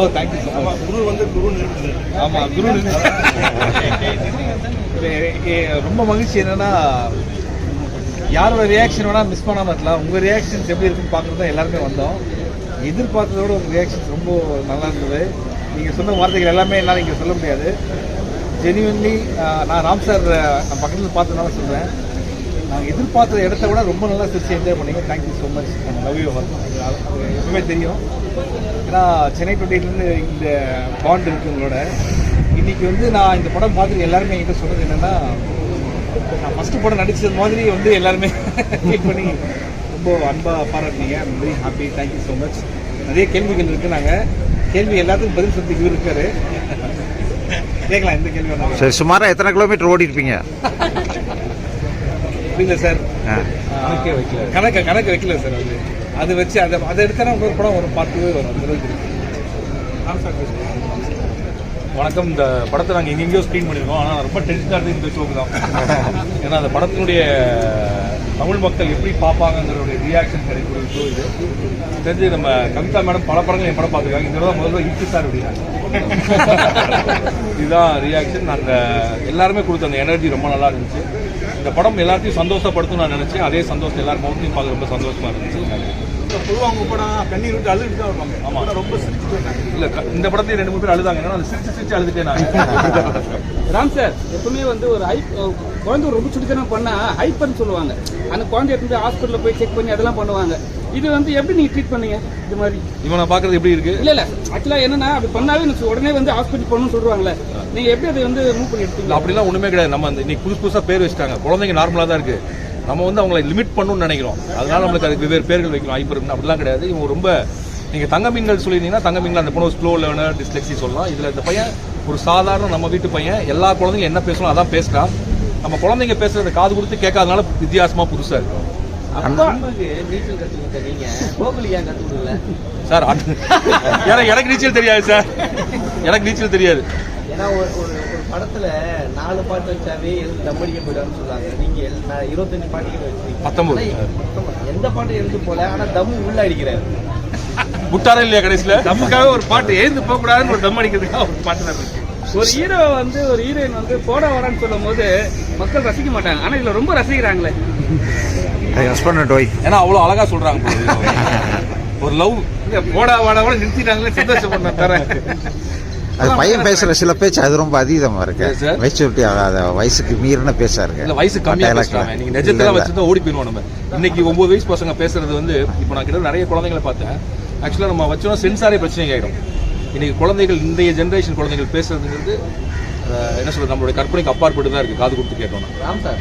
ஓ thank you so much. குரு வந்து குரு. ஆமாம் குரு. ரொம்ப மகிழ்ச்சி என்னன்னா யாரோட ரியாக்ஷன் வேணால் மிஸ் பண்ணாமல் இருக்கலாம். உங்கள் ரியாக்ஷன்ஸ் எப்படி இருக்குன்னு பார்க்குறது தான் எல்லாருமே வந்தோம். எதிர்பார்த்ததோட உங்கள் ரியாக்ஷன்ஸ் ரொம்ப நல்லா இருந்தது. நீங்கள் சொன்ன வார்த்தைகள் எல்லாமே என்னால் இங்கே சொல்ல முடியாது. ஜென்யூன்லி நான் ராம் சார் நான் பக்கத்தில் பார்த்ததுனால சொல்கிறேன். நாங்கள் எதிர்பார்த்த இடத்த விட ரொம்ப நல்லா சிரிச்சு என்ஜாய் பண்ணீங்க. Thank you so much. Love you. அது எப்பவுமே தெரியும். ஏன்னா சென்னை 28லேருந்து இந்த பாண்ட் இருக்குது உங்களோட. இன்றைக்கி வந்து நான் இந்த படம் பார்த்துட்டு எல்லாருமே என்கிட்ட சொன்னது என்னென்னா, நான் ஃபஸ்ட்டு படம் நடித்தது மாதிரி வந்து எல்லாருமே ஃபீல் பண்ணி ரொம்ப அன்பாக பாராட்டினீங்க. I'm very happy. Thank you so much. நிறைய கேள்விகள் இருக்குது. நாங்கள் கேள்வி எல்லாத்துக்கும் பதில் சொல்றதுக்கு இவர் இருக்காரு. கேட்கலாம் எந்த கேள்வி வேணாலும். சரி, சுமாராக எத்தனை கிலோமீட்டர் ஓடி இருப்பீங்க? இல்லை சார், கணக்கு வைக்கல சார். அது வச்சு அதை எடுத்தா ஒரு படம் ஒரு பார்த்து வரும். அந்த அளவுக்கு இருக்கு. வணக்கம். இந்த படத்தை நாங்கள் எங்கெங்கேயோ ஸ்க்ரீன் பண்ணியிருக்கோம். ஆனால் ரொம்ப டென்ஷனாக இருக்குது இந்த ஷோக்கு தான். ஏன்னா அந்த படத்தினுடைய தமிழ் மக்கள் எப்படி பார்ப்பாங்கங்கிறோடைய ரியாக்ஷன் கிடைக்கக்கூடிய ஷோ இது. தெரிஞ்சு நம்ம கவிதா மேடம் பல படங்கள் என் படம் பார்த்துருக்காங்க. இந்த தான் முதல்ல இருக்கு சார் அப்படின்னாங்க. இதுதான் ரியாக்ஷன். நாங்கள் எல்லாருமே கொடுத்த அந்த எனர்ஜி ரொம்ப நல்லா இருந்துச்சு. இந்த படம் எல்லாத்தையும் சந்தோஷப்படுத்தும் நான் நினச்சேன். அதே சந்தோஷத்தை எல்லாரும் மௌத்தையும் பார்க்க ரொம்ப சந்தோஷமாக இருந்துச்சு. பொதுவாக அவங்க படம் கண்ணீர் விட்டு அழுதுட்டு தான் வருவாங்க. ஆமாம், ரொம்ப சிரிச்சுட்டு வந்தாங்க. இல்லை, இந்த படத்தையும் 2-3 பேர் அழுதாங்க. ஏன்னா சிரிச்சு அழுதுட்டே நான். ராம் சார் எப்பவுமே வந்து ஒரு குழந்தை ரொம்ப சுடித்தனம் பண்ணா ஹைப்பர்னு சொல்லுவாங்க. அந்த குழந்தை எடுத்து ஹாஸ்பிட்டலில் போய் செக் பண்ணி அதெல்லாம் பண்ணுவாங்க. இது வந்து எப்படி நீங்க ட்ரீட் பண்ணீங்க? இது மாதிரி இவனை பார்க்கறது எப்படி இருக்கு? இல்ல ஆக்சுவலா என்னன்னா அப்படி பண்ணாவே உடனே வந்து ஹாஸ்பிட்டல் போகணும்னு சொல்றாங்களே, நீங்க எப்படி அதை வந்து மூவ் பண்ணி எடுத்தீங்க? அப்படிலாம் ஒண்ணுமே கிடையாது. நம்ம இன்னைக்கு புதுசா பேர் வச்சுட்டாங்க. குழந்தைங்க நார்மலா தான் இருக்கு. நம்ம வந்து அவங்களை லிமிட் பண்ணணும்னு நினைக்கிறோம். அதனால நம்மளுக்கு அதுக்கு வெவ்வேறு பேர்கள் வைக்கணும். ஹைப்பர் அப்படிலாம் கிடையாது. இவங்க ரொம்ப நீங்க தங்க மீன்கள் சொல்லியிருந்தீங்கன்னா தங்க மீன்கள் அந்த பொண்ணு ஸ்லோ லேர்னர் டிஸ்லெக்ஸி சொல்லலாம். இதுல இந்த பையன் ஒரு சாதாரண நம்ம வீட்டு பையன். எல்லா குழந்தைங்க என்ன பேசணும் அதான் பேசுறான். நம்ம குழந்தைங்க பேசுறத காது கொடுத்து கேட்காதனால வித்தியாசமா புதுசா இருக்கும். சார் எனக்கு நீச்சல் தெரியாது சார். எனக்கு நீச்சல் தெரியாது. ஏன்னா ஒரு படத்துல 4 பாட்டு வச்சாவே தம்படிக்க போயிடான்னு சொல்றாங்க. நீங்க 25 பாட்டுகள் வச்சிருக்கீங்க. 19 எந்த பாட்டு எழுந்து போல, ஆனா தம் உள்ள அடிக்கிறாரு. முட்டாரா இல்லையா? கடைசியில தம்முக்காக ஒரு பாட்டு எழுந்து போக கூடாதுன்னு ஒரு தம் அடிக்கிறதுக்காக ஒரு பாட்டு தான் இருக்கு. ஒரு ஹீரோ வந்து ஒரு ஹீரோயின் வந்து போட வரான்னு சொல்லும் போது மக்கள் ரசிக்க மாட்டாங்க. ஆனா இதுல ரொம்ப ரசிக்கிறாங்களே. ஏன்னா அவ்வளவு அழகா சொல்றாங்க. ஒரு லவ் போடா வாடா கூட நிறுத்திட்டாங்களே, சந்தோஷப்பட தரேன். அது பையன் பேசுற சில பேச்சு அது ரொம்ப அதிகமா இருக்கு. மெச்சூரிட்டி ஆகாத வயசுக்கு மீறின பேசா இருக்கு. இல்ல வயசு கம்மியா பேசுறாங்க. நீங்க நெஜத்துல வச்சுதான் ஓடி போயிடுவோம். நம்ம இன்னைக்கு 9 வயசு பசங்க பேசுறது வந்து இப்போ நான் கிட்ட நிறைய குழந்தைகளை பார்த்தேன். ஆக்சுவலா நம்ம வச்சோம்னா சென்சாரே பிரச்சனை ஆகிடும். இன்னைக்கு குழந்தைகள் இன்றைய ஜென்ரேஷன் குழந்தைகள் பேசுறதுங்கிறது என்ன சொல்றது, நம்மளுடைய கற்பனைக்கு அப்பாற்பட்டு தான் இருக்கு. காது கொடுத்து கேட்டோம்னா. ராம் சார்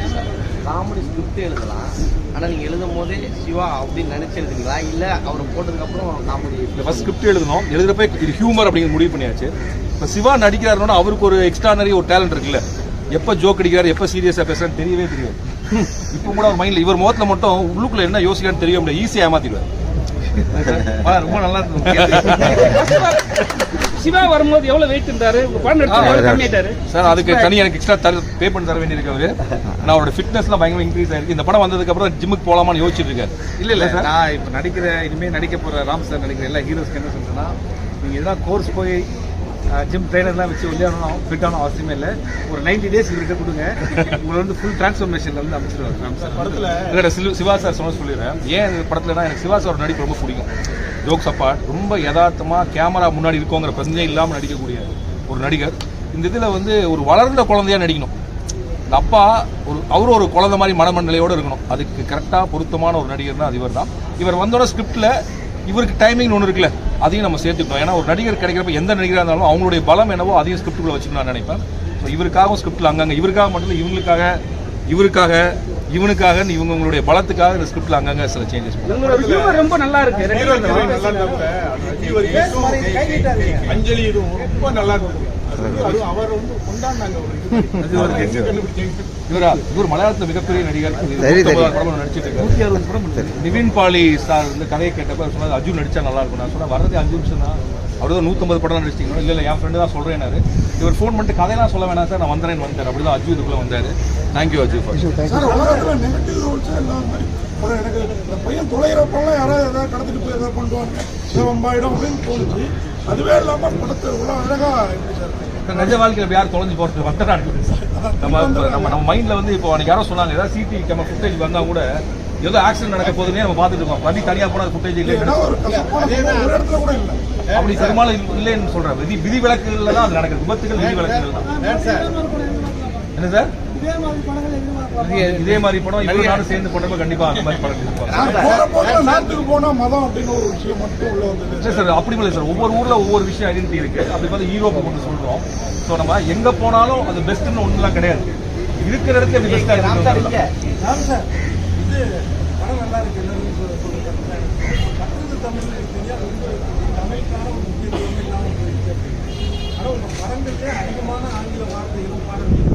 காமெடி ஸ்கிரிப்ட் எழுதலாம். ஆனா நீங்க எழுதும் போதே சிவா அப்படின்னு நினைச்சிருக்கீங்களா, இல்ல அவர் போட்டதுக்கு அப்புறம் காமெடி? ஃபர்ஸ்ட் ஸ்கிரிப்ட் எழுதணும். எழுதுறப்ப இது ஹியூமர் அப்படிங்கிற முடிவு பண்ணியாச்சு. இப்போ சிவா நடிக்கிறாருன்னா அவருக்கு ஒரு எக்ஸ்ட்ரானரி ஒரு டேலண்ட் இருக்குல்ல. எப்போ ஜோக் அடிக்கிறாரு, எப்போ சீரியஸாக பேசுறாரு தெரியவே தெரியாது. இப்போ கூட ஒரு மைண்ட்ல இவர் முகத்துல மட்டும் உள்ளுக்குள்ள என்ன யோசிக்கான்னு தெரிய முடியாது. ஈஸியாக ஏமாத்திடுவார். ரொம்ப நல்லா இருக்கும். சிவா வரும்போது எவ்வளவு வெயிட் இருந்தாரு? சார் அதுக்கு தனி எனக்கு எக்ஸ்ட்ரா பே பண்ணி தர வேண்டியிருக்கு அவரு. நான் அவரோட ஃபிட்னஸ்லாம் பயங்கர இன்க்ரீஸ் ஆயிருக்கு. இந்த படம் வந்ததுக்கு அப்புறம் ஜிம்முக்கு போலாமான்னு யோசிச்சுட்டு இருக்காரு. இல்ல சார், நான் இப்போ இனிமேல் நடிக்க போற ராம் சார் நடிக்கிற எல்லா ஹீரோஸ்க்கு என்ன சொல்றேன்னா, நீங்க எதாவது கோர்ஸ் போய் ஜிம் ட்ரைனர்லாம் வச்சு விளையாடணும் ஃபிட்டான அவசியமே இல்லை. ஒரு 90 days இவர்கிட்ட கொடுங்க, உங்களை வந்து ஃபுல் டிரான்ஸ்ஃபர்மேஷன்ல வந்து அமைச்சிருவாங்க. ராம் சார் படத்தில் சிவா சார் சொல்லிடுறேன். ஏன் இந்த படத்துலனா எனக்கு சிவா சார் நடிப்பு ரொம்ப பிடிக்கும். ஜோக்ஸ் அப்பார்ட் ரொம்ப யதார்த்தமா கேமரா முன்னாடி இருக்கோங்கிற பிரச்சனையே இல்லாமல் நடிக்கக்கூடிய ஒரு நடிகர். இந்த இதில் வந்து ஒரு வளர்ந்த குழந்தையா நடிக்கணும். இந்த அப்பா அவரும் ஒரு குழந்தை மாதிரி மனமண்டலையோடு இருக்கணும். அதுக்கு கரெக்டாக பொருத்தமான ஒரு நடிகர் தான் இவர் தான். இவர் வந்தோட ஸ்கிரிப்டில் இவருக்கு டைமிங் ஒன்று இருக்குல்ல, அதையும் நம்ம சேர்த்துக்கணும். ஏன்னா ஒரு நடிகர் கிடைக்கிறப்ப எந்த நடிகராக இருந்தாலும் அவங்களுடைய பலம் என்னவோ அதையும் ஸ்கிரிப்டுக்குள்ள வச்சுக்கணும் நான் நினைப்பேன். ஸோ இவருக்காகவும் ஸ்கிரிப்டில் அங்கங்கே இவருக்காக மட்டும் இல்லை, இவருக்காக இவனுக்காக இவங்களுடைய பலத்துக்காக இந்த ஸ்கிரிப்ட்ல அங்கங்க சில சேஞ்சஸ் ரொம்ப நல்லா இருக்கு. அஞ்சலி ரொம்ப நல்லா இருக்கு. இவர் மலையாளத்துல மிகப்பெரிய நடிகர். நடிச்சிட்டு இருக்காரு. நிவின் பாலி சார் இந்த கதையை கேட்டப்ப சொன்னது அர்ஜுன் நடிச்சா நல்லா இருக்கும். நான் சொன்னேன் வரதே 5 நிமிஷம் தான், அவர்தான் 150 படம் நடிச்சிட்டீங்க. இல்லை என் ஃப்ரெண்டு தான் சொல்றேன்னாரு. இவர் ஃபோன் பண்ணிட்டு கதையெல்லாம் சொல்ல வேணாம் சார், நான் வந்துறேன்னு வந்தார். அப்படிதான் அஜு இதுக்குள்ள வந்தாரு. தேங்க்யூ அஜு. எனக்கு பையன் தொலைகிறப்பெல்லாம் யாராவது ஏதாவது கடத்திட்டு போய் ஏதாவது பண்ணுவாங்க அப்படின்னு தோணுச்சு. அதுவே இல்லாமல் படத்தை இவ்வளோ அழகாக எப்படி சார் நிஜ வாழ்க்கையில் யாரும் தொலைஞ்சு போகிறது வட்டடா இருக்குது சார். நம்ம மைண்டில் வந்து இப்போ அன்றைக்கி யாரோ சொன்னாங்க ஏதாவது சிடி கேமரா ஃபுட்டேஜ் வந்தால் கூட ஏதோ ஆக்சிடென்ட் நடக்க போதுன்னே நம்ம பார்த்துட்டு இருக்கோம். வண்டி தனியாக போனால் ஃபுட்டேஜ் இல்லை ஒரு கசப்பான ஒரு இடத்துல கூட இல்லை. அப்படி பெரும்பாலும் இல்லைன்னு சொல்கிறேன். விதி விலக்குகளில் தான் அது நடக்குது. விபத்துகள் விதி விலக்குகள் தான். என்ன சார் இதே மாதிரி படம் இவ்வளவு நானும் சேர்ந்து போட்டப்ப கண்டிப்பா அந்த மாதிரி படம் நாட்டுக்கு போனா மதம் அப்படின்னு ஒரு விஷயம் மட்டும் உள்ள வந்தது இல்லை சார். அப்படி இல்லை சார். ஒவ்வொரு ஊர்ல ஒவ்வொரு விஷயம் ஐடென்டிட்டி இருக்கு. அப்படி பார்த்து யூரோப்பை கொண்டு சொல்றோம். ஸோ நம்ம எங்க போனாலும் அது பெஸ்ட்னு ஒன்றுலாம் கிடையாது. இருக்கிற இடத்துல எப்படி பெஸ்டா இருக்கு. இது படம் நல்லா இருக்கு. எல்லாரும் சொல்லுங்க தமிழ்ல இருக்கீங்க. தமிழுக்கான ஒரு முக்கியத்துவம் இல்லாமல் போயிருக்கு. ஆனால் உங்க படங்களே அதிகமான ஆங்கில வார்த்தைகளும் பாடல்களும்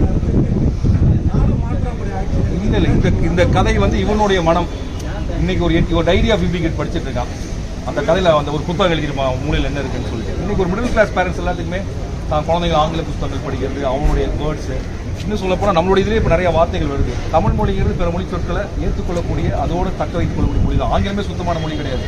இல்லை இந்த கதை வந்து இவனுடைய மனம். இன்னைக்கு ஒரு டைரி ஆஃப் இம்பிகேட் படிச்சுட்டு இருக்கான். அந்த கதையில் அந்த ஒரு புத்தகம் எழுதிருமா மூலையில் என்ன இருக்குன்னு சொல்லிட்டு. இன்னைக்கு ஒரு மிடில் கிளாஸ் பேரண்ட்ஸ் எல்லாத்துக்குமே தான் குழந்தைங்க ஆங்கில புத்தகங்கள் படிக்கிறது, அவனுடைய வேர்ட்ஸு, இன்னும் சொல்லப்போனால் நம்மளுடைய இதிலே இப்போ நிறைய வார்த்தைகள் வருது. தமிழ் மொழிங்கிறது பிற மொழி சொற்களை ஏற்றுக்கொள்ளக்கூடிய அதோடு தக்க வைத்துக் கொள்ளக்கூடிய மொழி தான். ஆங்கிலமே சுத்தமான மொழி கிடையாது.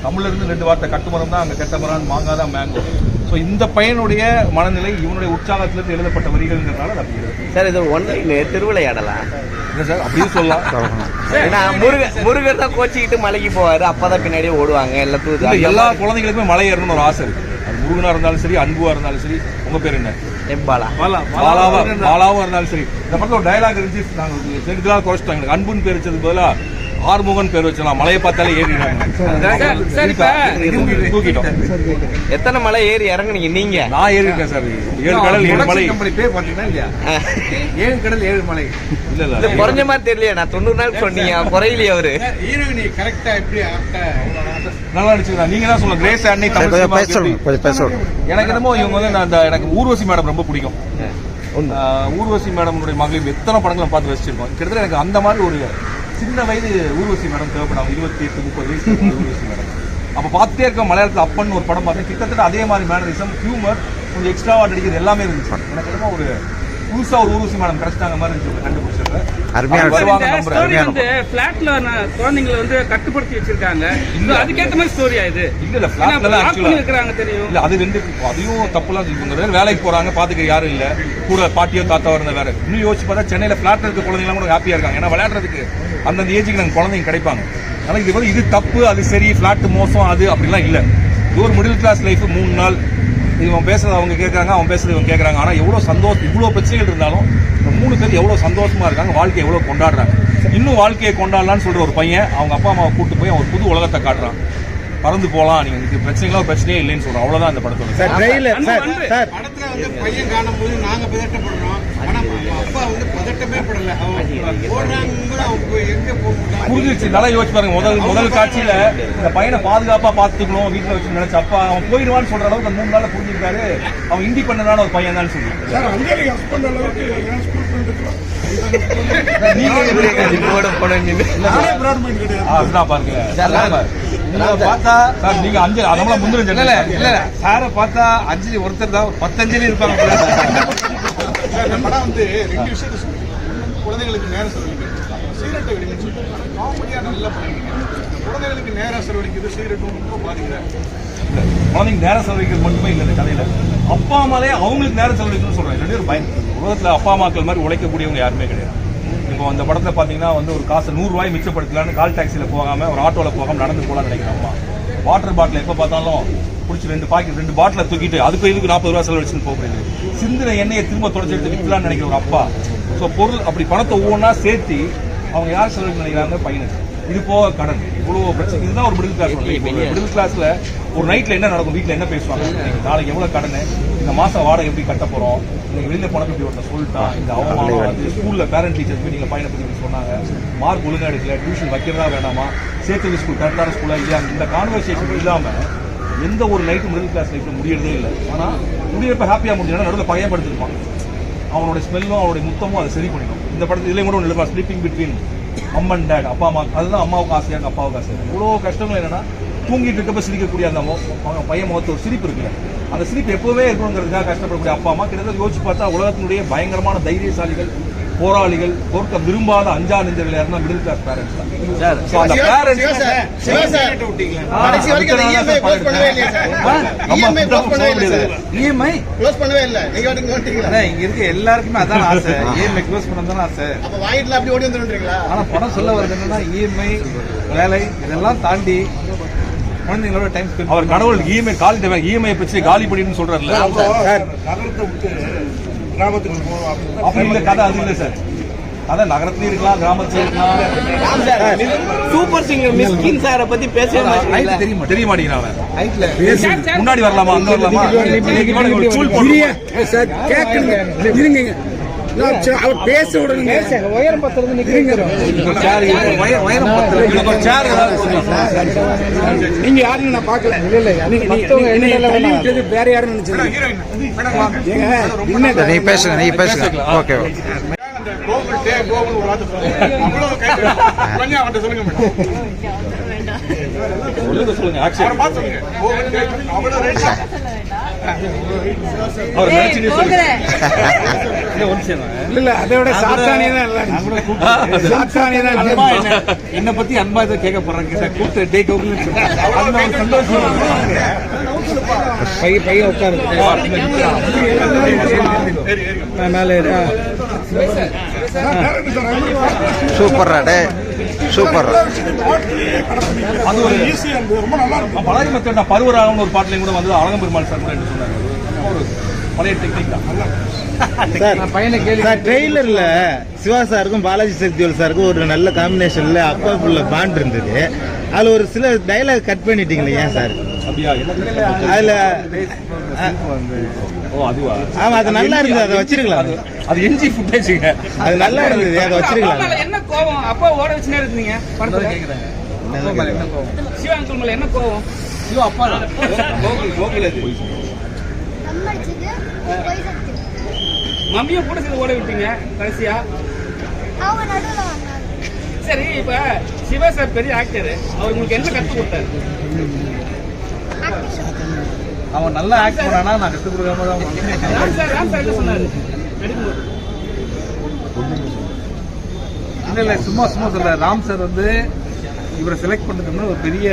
தமிழ்ல இருந்து 2 வார்த்தை கட்டுமரம் தான், அங்கே கெட்ட மரம், மாங்காய் தான் மேங்கோ. ஸோ இந்த பையனுடைய மனநிலை இவனுடைய உற்சாகத்திலிருந்து எழுதப்பட்ட வரிகள்ங்கிறதுனால அது அப்படி இருக்கு சார். இது ஒன்லைன் திருவிளையாடலாம் இல்லை சார். அப்படியும் சொல்லலாம். ஏன்னா முருகர் தான் கோச்சிக்கிட்டு மலைக்கு போவாரு. அப்பதான் பின்னாடியே ஓடுவாங்க எல்லாத்துக்கும். எல்லா குழந்தைங்களுக்குமே மலை ஏறணும்னு ஒரு ஆசை இருக்கு. அது முருகனா இருந்தாலும் சரி, அன்புவா இருந்தாலும் சரி. உங்க பேர் என்ன? பாலாவா இருந்தாலும் சரி. இந்த படத்துல ஒரு டயலாக் இருந்துச்சு. நாங்கள் செடுக்கலாம் குறைச்சிட்டாங்க. எனக்கு அன்புன்னு பேர் வச்சது பதிலா ஆறுமுகன் பேர் வச்சலாம். மலையை பார்த்தாலே ஏறிடுறாங்க. தூக்கிட்டோம். எத்தனை மலை ஏறி இறங்குனீங்க நீங்க? நான் ஏறி இருக்கேன் சார். 7 கடல் 7 மலை. பேர் பாத்தீங்கன்னா இல்லையா? 7 கடல் 7 மலை. இல்ல இல்ல குறைஞ்ச மாதிரி தெரியலையா? நான் 90 நாள் சொன்னீங்க, குறையிலையே அவரு. ஹீரோயினி கரெக்டா எப்படி நல்லா நடிச்சுக்கிறா. நீங்க தான் சொல்லுங்க. கிரேஸ் அன்னை எனக்கு என்னமோ இவங்க வந்து எனக்கு ஊர்வசி மேடம் ரொம்ப பிடிக்கும். ஊர்வசி மேடமுடைய மகளிர் எத்தனை படங்களை பார்த்து ரசிச்சிருக்கோம். கிட்டத்தட்ட எனக்கு அந்த மாதிரி ஒரு சின்ன வயது ஊர்வசி மேடம் தேவைப்படாங்க. 28-30 வயசு ஊர்வசி மேடம். அப்போ பார்த்துட்டே இருக்க மலையாளத்தில் அப்பன்னு ஒரு படம் பார்த்தேன். கிட்டத்தட்ட அதே மாதிரி மேனரிசம், ஹியூமர், கொஞ்சம் எக்ஸ்ட்ராவா நடிக்கிறது எல்லாமே இருந்துச்சு. எனக்கு என்னமோ ஒரு புதுசா ஒரு ஊர்வசி மேடம் கிடைச்சிட்டாங்க மாதிரி இருந்துச்சு. கண்டுபிடிச்சிருக்கேன். பிளாட்ல குழந்தைங்களை வந்து கட்டுப்படுத்தி வச்சிருக்காங்க. அதுக்கேற்ற மாதிரி ஸ்டோரியா இது? இல்ல பிளாட்ல இருக்கிறாங்க தெரியும். இல்ல அது ரெண்டு அதையும் தப்புலாம். இவங்க வேலைக்கு போறாங்க, பாத்துக்க யாரும் இல்ல, கூட பாட்டியோ தாத்தாவோ இருந்த வேற. இன்னும் யோசிச்சு பார்த்தா சென்னையில பிளாட்ல இருக்க குழந்தைங்க கூட ஹாப்பியா இருக்காங்க. ஏன்னா விளையாடுறதுக்கு அந்தந்த ஏஜுக்கு நாங்கள் குழந்தைங்க கிடைப்பாங்க. ஆனால் இது வந்து இது தப்பு, அது சரி, பிளாட் மோசம், அது அப்படிலாம் இல்லை. இது ஒரு மிடில் கிளாஸ் லைஃப். 3 நாள் இவன் பேசுறது அவங்க கேட்கறாங்க, அவன் பேசுறது இவங்க கேட்கறாங்க. ஆனால் எவ்வளோ சந்தோஷம், இவ்வளோ பிரச்சனைகள் இருந்தாலும் இந்த 3 பேர் எவ்வளோ சந்தோஷமா இருக்காங்க, வாழ்க்கையை எவ்வளோ கொண்டாடுறாங்க. இன்னும் வாழ்க்கையை கொண்டாடலான்னு சொல்ற ஒரு பையன் அவங்க அப்பா அம்மாவை கூப்பிட்டு போய் அவன் புது உலகத்தை காட்டுறான். பறந்து போகலாம், நீங்க இதுக்கு பிரச்சனைலாம் பிரச்சனையே இல்லைன்னு சொல்றோம். அவ்வளவுதான் இந்த படத்தோட. படத்துல வந்து பையன் காணும் போது நாங்க பதட்டப்படுறோம். ஆனா அப்பா வந்து பதட்டமே படல. புரிஞ்சிருச்சு. நல்லா யோசிச்சு பாருங்க. முதல் காட்சியில இந்த பையனை பாதுகாப்பா பாத்துக்கணும் வீட்டுல வச்சு நினைச்ச அப்பா அவன் போயிடுவான்னு சொல்ற அளவுக்கு 3 நாள்ல புரிஞ்சிருக்காரு. அவன் இண்டிபெண்டன்டான ஒரு பையன் தான் சொல்லி. அதுதான் பாருங்க. பார்த்தா நீங்க 5 அதெல்லாம் முந்திரம் இல்ல சாரை பார்த்தா அஞ்சலி ஒருத்தர் தான் 10 அஞ்சலி இருப்பாங்க. படம் வந்து 2 விஷயத்தை குழந்தைகளுக்கு நேரம் செலவழிக்கிறது, சிகரெட்டை வெடிங்கன்னு சொல்லிட்டு காமெடியா நல்லா பண்ணிருக்கீங்க. குழந்தைகளுக்கு நேரம் செலவழிக்கிறது சிகரெட்டும் ரொம்ப பாதிக்கிறாங்க. குழந்தைங்க நேரம் செலவழிக்கிறது மட்டுமே இல்லை. இந்த கதையில அப்பா அம்மாலே அவங்களுக்கு நேரம் செலவழிக்கணும்னு சொல்றாங்க. 2 பேரும் பயன். உலகத்துல அப்பா அம்மாக்கள் மாதிரி உழைக்கக்கூடியவங்க யாருமே கிடையாது. இப்போ அந்த படத்துல பாத்தீங்கன்னா வந்து ஒரு காசு 100 ரூபாய் மிச்சப்படுத்தலான்னு கால் டாக்ஸில போகாம ஒரு ஆட்டோல போகாம நடந்து போகலான்னு நினைக்கிறேன் அம்மா. வாட்டர் பாட்டில் எப்ப பார்த்தாலும் குடிச்சு 2 பாட்டில தூக்கிட்டு அதுக்கு இதுக்கு 40 ரூபாய் செலவழிச்சுன்னு போக முடியாது. சிந்தின எண்ணெயை திரும்ப தொடச்சி எடுத்து விற்கலான்னு நினைக்கிற ஒரு அப்பா. ஸோ பொருள் அப்படி பணத்தை ஒவ்வொன்றா சேர்த்து அவங்க யார் செலவழிக்க நினைக்கிறாங்க? பையனுக்கு. இது போக கடன், இவ்வளவு பிரச்சனை. இதுதான் ஒரு மிடில் கிளாஸ். மிடில் கிளாஸ்ல ஒரு நைட்ல என்ன நடக்கும், வீட்டுல என்ன பேசுவாங்க, நாளைக்கு எவ்வளவு கடன், இந்த மாசம் வாடகை எப்படி கட்ட போறோம், நீங்க வெளியில போனப்ப இப்படி ஒருத்தர் சொல்லிட்டான், இந்த அவமானம், அது ஸ்கூல்ல பேரண்ட் டீச்சர்ஸ் போய் நீங்க பையனை பத்தி சொன்னாங்க, மார்க் ஒழுங்கா எடுக்கல, டியூஷன் வைக்கிறதா வேணாமா, சேர்த்து ஸ்கூல் கரெக்டான ஸ்கூலா இல்லையா, இந்த கான்வர்சேஷன் இல்லாம எந்த ஒரு லைஃப் மிடில் கிளாஸ் லைஃப்ல முடியறதே இல்லை. ஆனா முடியறப்ப ஹாப்பியா முடிஞ்சா நடுவில் பயன்படுத்திருப்பான். அவனோட ஸ்மெல்லும் அவனுடைய முத்தமும் அதை சரி பண்ணிடும். இந்த படத்துல இதுல கூட ஒன்று எழுதுவா, ஸ்லீப்பிங் பிட்வீன் அம்மா அண்ட் டேட், அப்பா அம்மா. அதுதான் அம்மாவுக்கு ஆசையா இருக்கு, அப்பாவுக்கு ஆசையா இருக்கு. இவ்வளோ கஷ்டங்கள் என்னன்னா தூங்கிட்டு இருக்கப்ப சிரிக்கக்கூடிய அந்த பையன் முகத்து ஒரு சிரிப்பு இருக்குல்ல, அந்த சிரிப்பு எப்பவுமே இருக்கணுங்கிறதுக்காக கஷ்டப்படக்கூடிய அப்பா அம்மா. கிட்டத்தட்ட யோசிச்சு பார்த்தா உலகத்தினுடைய பயங்கரமான தைரியசாலிகள் போராளிகள், தோற்க விரும்பாத அஞ்சா நெஞ்சர்கள் யாருன்னா மிடில் கிளாஸ் பேரண்ட்ஸ் தான் சார். ஸோ அந்த பேரண்ட்ஸ் இஎம்ஐ க்ளோஸ் பண்ணவே இல்லை. இங்க இருக்க எல்லாருக்குமே அதான் ஆசை, இஎம்ஐ க்ளோஸ் பண்ணதான் ஆசை. ஆனா படம் சொல்ல வருது என்னன்னா இஎம்ஐ, வேலை இதெல்லாம் தாண்டி குழந்தைங்களோட டைம் ஸ்பெண்ட். அவர் கடவுள் இஎம்ஐ பிரச்சனை காலி பண்ணின்னு சொல்றாருல்ல, நகரத்தை விட்டு கிராமத்துக்கு போவோம் அப்படி இல்ல கதை. அது இல்லை சார், அதான் நகரத்துலயும் இருக்கலாம், கிராமத்துல இருக்கலாம். சூப்பர் சிங்கர் மிஸ்கின் சாரை பத்தி பேசவே மாட்டீங்களா? தெரிய மாட்டேங்கிறாங்க. முன்னாடி வரலாமா, அங்க வரலாமா? அவர் பேச விடுங்க. உயரம் பத்திரம் நீங்க யாருன்னு நான் பாக்கல. வேற யாரும் நினைச்சேன். நீ பேசுங்க. ஓகே இல்ல அதை விட என்ன பத்தி அன்பா இதை கேட்க போறாங்க. கூப்பிட்டு டே சந்தோஷம். பையன் உட்காரு மேலே. Super super. அது ஒரு ரொம்ப நல்லா இருக்கும். பழகி மெத்தட் பருவராகம்னு ஒரு பாட்டிலையும் கூட வந்து அழகம் பெருமாள் சார் சொன்னாங்க. ஒரு பழைய டெக்னிக் சார். ட்ரெய்லர்ல சிவா சாருக்கும் பாலாஜி சக்திவேல் சாருக்கும் ஒரு நல்ல காம்பினேஷன்ல அப்பா புள்ள பாண்ட் இருந்தது. அதுல ஒரு சில டைலாக் கட் பண்ணிட்டீங்களே ஏன் சார்? அதுல ஆமா அது நல்லா இருந்தது, அதை வச்சிருக்கலாம். அது என்ஜி ஃபுட்டேஜ்ங்க, அது நல்லா இருந்தது, அதை வச்சிருக்கலாம். என்ன கோவம் அப்பா ஓட வச்சுனே இருக்கீங்க படத்துல? சிவா அங்கிள் மேல என்ன கோவம்? சிவா அப்பா மம்மியை கூட சேர்ந்து ஓட விட்டீங்க கடைசியா. சரி, இப்ப சிவா சார் பெரிய ஆக்டர், அவர் உங்களுக்கு என்ன கற்றுக் கொடுத்தாரு? அவன் நல்லா ஆக்ட் பண்ணானா நான் கற்றுக் கொடுக்காம தான். என்ன சொன்னாரு? இல்ல சும்மா சொல்ல. ராம் சார் வந்து இவரை செலக்ட் பண்ணதுக்கு ஒரு பெரிய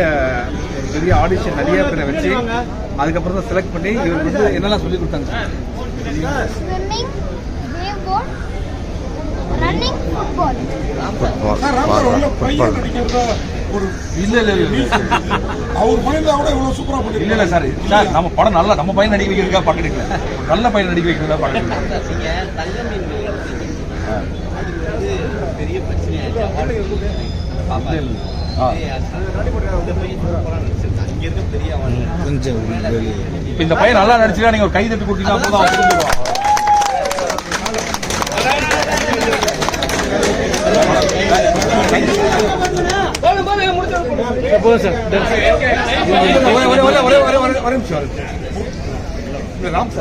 ஆடிஷன் நிறைய பேரை வச்சு அதுக்கப்புறம் தான் செலக்ட் பண்ணி இவருக்கு வந்து என்னெல்லாம் சொல்லி கொடுத்தாங்க. அவர் பண்ணியிருந்தா இவ்வளவு சூப்பரா பண்ணி இல்ல சார் நம்ம படம் நல்லா நம்ம பையன் நடிக்க வைக்கிறதுக்கா பாக்கெடுக்கல, நல்ல பையன் நடிக்க வைக்கிறதா பாக்கெடுக்கல. பெரிய பிரச்சனையாச்சு. கொஞ்சம் இந்த பையன் நல்லா நடிச்சுட்டா நீங்க ஒரு கை தட்டு கொடுத்தீங்கன்னா போதும், அவன் திரும்பிடுவான். ராம்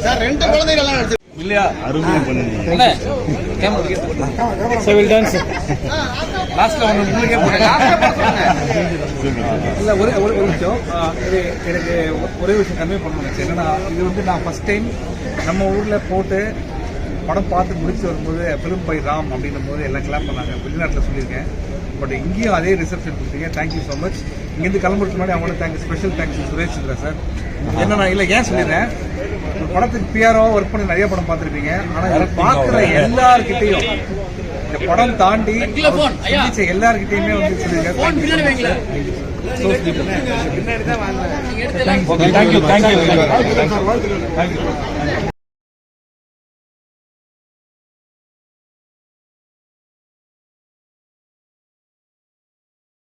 சார் ரெண்டு குழந்தைகள் இல்லையா? அருமையா பண்ணுங்க. லாஸ்ட்ல உங்களுக்கு இல்ல ஒரு நிமிஷம். எனக்கு ஒரே விஷயம் கன்வே பண்ணணும். என்னன்னா இது வந்து நான் ஃபர்ஸ்ட் டைம் நம்ம ஊர்ல போட்டு படம் பார்த்து முடிச்சு வரும்போது ஃபிலிம் பை ராம் அப்படின்னும் போது எல்லாம் கிளாப் பண்ணாங்க. வெளிநாட்டில் சொல்லியிருக்கேன், பட் இங்கேயும் அதே ரிசப்ஷன் கொடுத்தீங்க. Thank you so much. இங்கேருந்து கிளம்புறதுக்கு முன்னாடி அவங்களுக்கு thank you, special thank you Suresh Chandra sir. என்னன்னா இல்லை ஏன் சொல்லிடுறேன், ஒரு படத்துக்கு பிஆர்ஓ ஒர்க் பண்ணி நிறைய படம் பார்த்துருப்பீங்க. ஆனால் இதை பார்க்குற எல்லார்கிட்டையும் இந்த படம் தாண்டி எல்லார்கிட்டையுமே வந்து சொல்லியிருக்கேன். தேங்க்யூ.